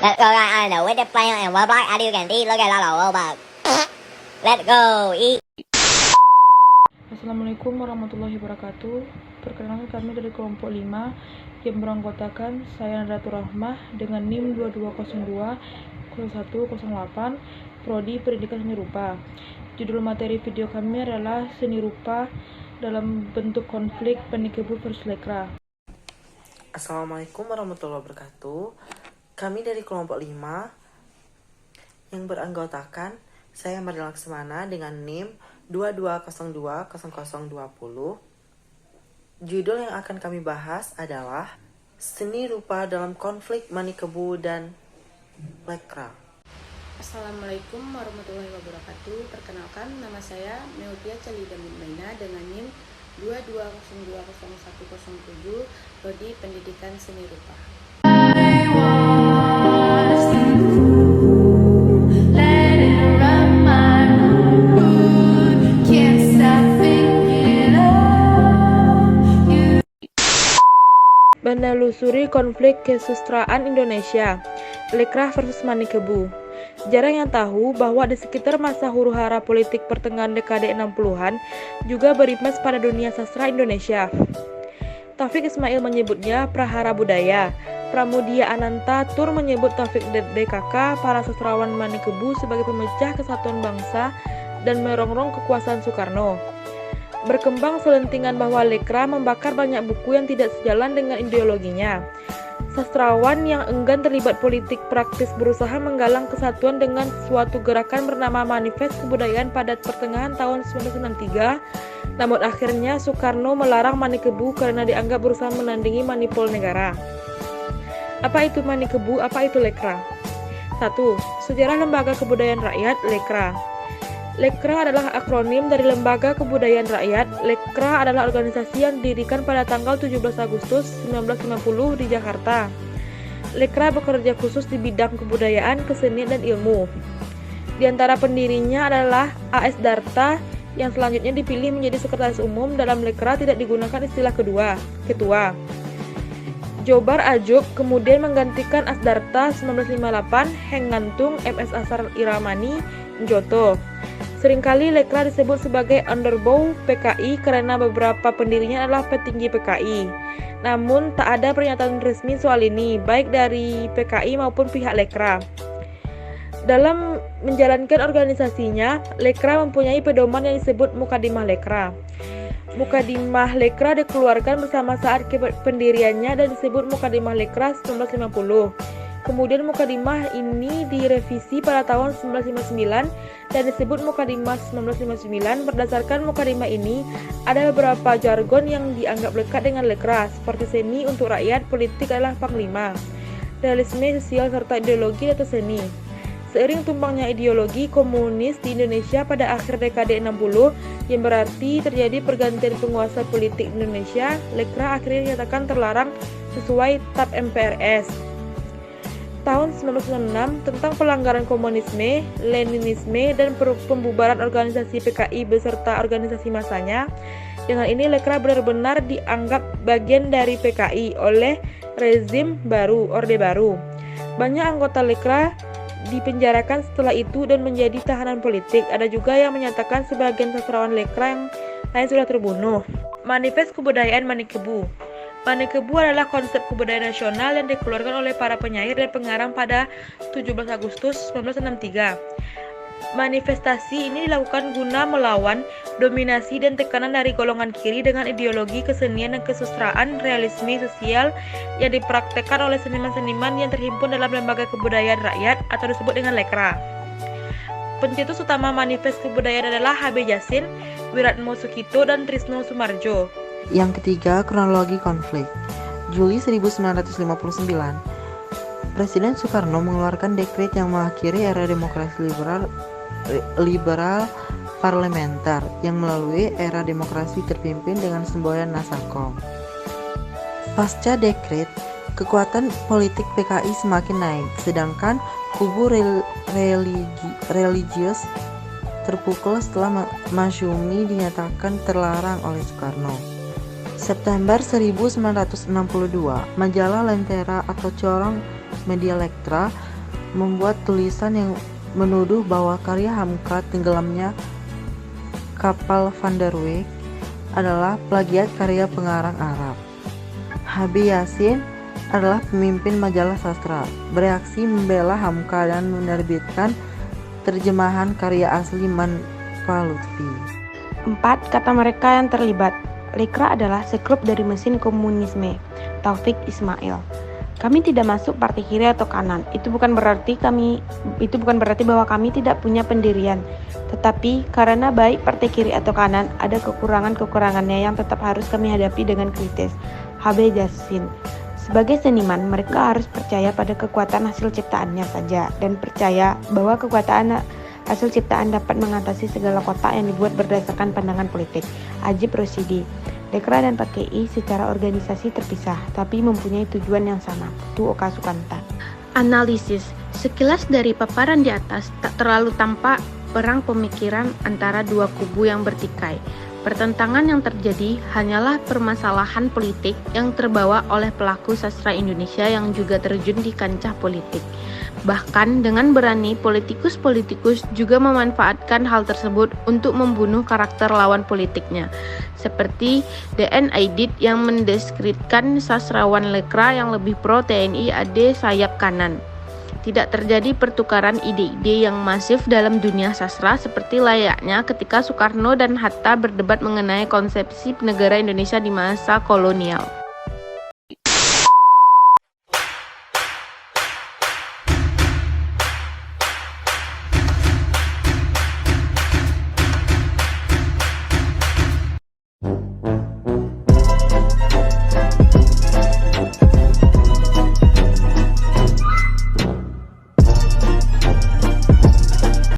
Let's go guys, I know with the plan and what block I do can eat. Look at all the robot. Let's go eat. Assalamualaikum warahmatullahi wabarakatuh. Perkenalkan kami dari kelompok 5 yang beranggotakan saya Nadratul Rahmah dengan NIM 2202 0108 Prodi Pendidikan Seni Rupa. Judul materi video kami adalah Seni Rupa dalam bentuk konflik Panikebo versus Lekra. Assalamualaikum warahmatullahi wabarakatuh. Kami dari kelompok 5 yang beranggotakan saya Marda Laksamana dengan NIM 22020020. Judul yang akan kami bahas adalah Seni Rupa dalam konflik Panikebo dan Lekra. Assalamualaikum warahmatullahi wabarakatuh. Perkenalkan, nama saya Meotia Calida Mutmaina dengan NIM 22020107 Prodi Pendidikan Seni Rupa. Menelusuri konflik kesusastraan Indonesia, Lekra versus Panikebo. Jarang yang tahu bahwa di sekitar masa huru-hara politik pertengahan dekade 60-an juga berimbas pada dunia sastra Indonesia. Taufik Ismail menyebutnya prahara budaya. Pramudia Ananta Tur menyebut Taufik DKK, para sastrawan Panikebo sebagai pemecah kesatuan bangsa dan merongrong kekuasaan Soekarno. Berkembang selentingan bahwa Lekra membakar banyak buku yang tidak sejalan dengan ideologinya. Sastrawan yang enggan terlibat politik praktis berusaha menggalang kesatuan dengan suatu gerakan bernama Manifest Kebudayaan pada pertengahan tahun 1993. Namun akhirnya Soekarno melarang Panikebo karena dianggap berusaha menandingi manipul negara. Apa itu Panikebo? Apa itu Lekra? 1. Sejarah Lembaga Kebudayaan Rakyat Lekra. Lekra adalah akronim dari Lembaga Kebudayaan Rakyat. Lekra adalah organisasi yang didirikan pada tanggal 17 Agustus 1950 di Jakarta. Lekra bekerja khusus di bidang kebudayaan, kesenian, dan ilmu. Di antara pendirinya adalah A.S. Darta yang selanjutnya dipilih menjadi sekretaris umum. Dalam Lekra tidak digunakan istilah ketua. Jobar Ajuk kemudian menggantikan Asdarta 1958, Heng Ngantung, MS Asar Iramani, Njoto. Seringkali Lekra disebut sebagai underbow PKI karena beberapa pendirinya adalah petinggi PKI. Namun tak ada pernyataan resmi soal ini, baik dari PKI maupun pihak Lekra. Dalam menjalankan organisasinya, Lekra mempunyai pedoman yang disebut Mukadimah Lekra. Mukadimah Lekra dikeluarkan bersama saat pendiriannya dan disebut Mukadimah Lekra 1950. Kemudian Mukadimah ini direvisi pada tahun 1959 dan disebut Mukadimah 1959. Berdasarkan Mukadimah ini, ada beberapa jargon yang dianggap lekat dengan Lekra, seperti seni untuk rakyat, politik adalah panglima, realisme sosial serta ideologi atau seni. Seiring tumbangnya ideologi komunis di Indonesia pada akhir dekade 60, yang berarti terjadi pergantian penguasa politik Indonesia, Lekra akhirnya dinyatakan terlarang sesuai TAP MPRS. Tahun 1996 tentang pelanggaran komunisme, Leninisme, dan pembubaran organisasi PKI beserta organisasi masanya. Dengan ini Lekra benar-benar dianggap bagian dari PKI oleh rezim baru, Orde Baru. Banyak anggota Lekra dipenjarakan setelah itu dan menjadi tahanan politik. Ada juga yang menyatakan sebagian sastrawan Lekra yang lain sudah terbunuh. Manifest Kebudayaan Panikebo. Panikebo adalah konsep kebudayaan nasional yang dikeluarkan oleh para penyair dan pengarang pada 17 Agustus 1963. Manifestasi ini dilakukan guna melawan dominasi dan tekanan dari golongan kiri dengan ideologi kesenian dan kesusastraan realisme sosial yang dipraktekkan oleh seniman-seniman yang terhimpun dalam Lembaga Kebudayaan Rakyat atau disebut dengan Lekra. Pencetus utama Manifest Kebudayaan adalah H.B. Jassin, Wiratmo Sukito, dan Trisno Sumarjo. Yang ketiga, kronologi konflik. Juli 1959, Presiden Soekarno mengeluarkan dekret yang mengakhiri era demokrasi liberal parlementer yang melalui era demokrasi terpimpin dengan semboyan Nasakom. Pasca dekret, kekuatan politik PKI semakin naik, sedangkan kubu religius terpukul setelah Masyumi dinyatakan terlarang oleh Soekarno. September 1962, majalah Lentera atau corong media Lekra membuat tulisan yang menuduh bahwa karya Hamka tenggelamnya kapal Van der Weyck adalah plagiat karya pengarang Arab. H.B. Yassin adalah pemimpin majalah sastra, bereaksi membela Hamka dan menerbitkan terjemahan karya asli Manfa Lutfi. 4. Kata mereka yang terlibat. Lekra adalah seklub dari mesin komunisme. Taufik Ismail. Kami tidak masuk partai kiri atau kanan. Itu bukan berarti bahwa kami tidak punya pendirian. Tetapi karena baik partai kiri atau kanan ada kekurangannya yang tetap harus kami hadapi dengan kritis. H.B. Yassin. Sebagai seniman, mereka harus percaya pada kekuatan hasil ciptaannya saja dan percaya bahwa kekuatan hasil ciptaan dapat mengatasi segala kotak yang dibuat berdasarkan pandangan politik. Ajib Rosidi. Lekra dan PKI secara organisasi terpisah, tapi mempunyai tujuan yang sama. Putu Oka Sukanta. Analisis. Sekilas dari paparan di atas, tak terlalu tampak perang pemikiran antara dua kubu yang bertikai. Pertentangan yang terjadi hanyalah permasalahan politik yang terbawa oleh pelaku sastra Indonesia yang juga terjun di kancah politik. Bahkan dengan berani, politikus-politikus juga memanfaatkan hal tersebut untuk membunuh karakter lawan politiknya. Seperti D.N. Aidit yang mendeskripsikan sastrawan Lekra yang lebih pro TNI AD sayap kanan. Tidak terjadi pertukaran ide-ide yang masif dalam dunia sastra seperti layaknya ketika Soekarno dan Hatta berdebat mengenai konsepsi negara Indonesia di masa kolonial.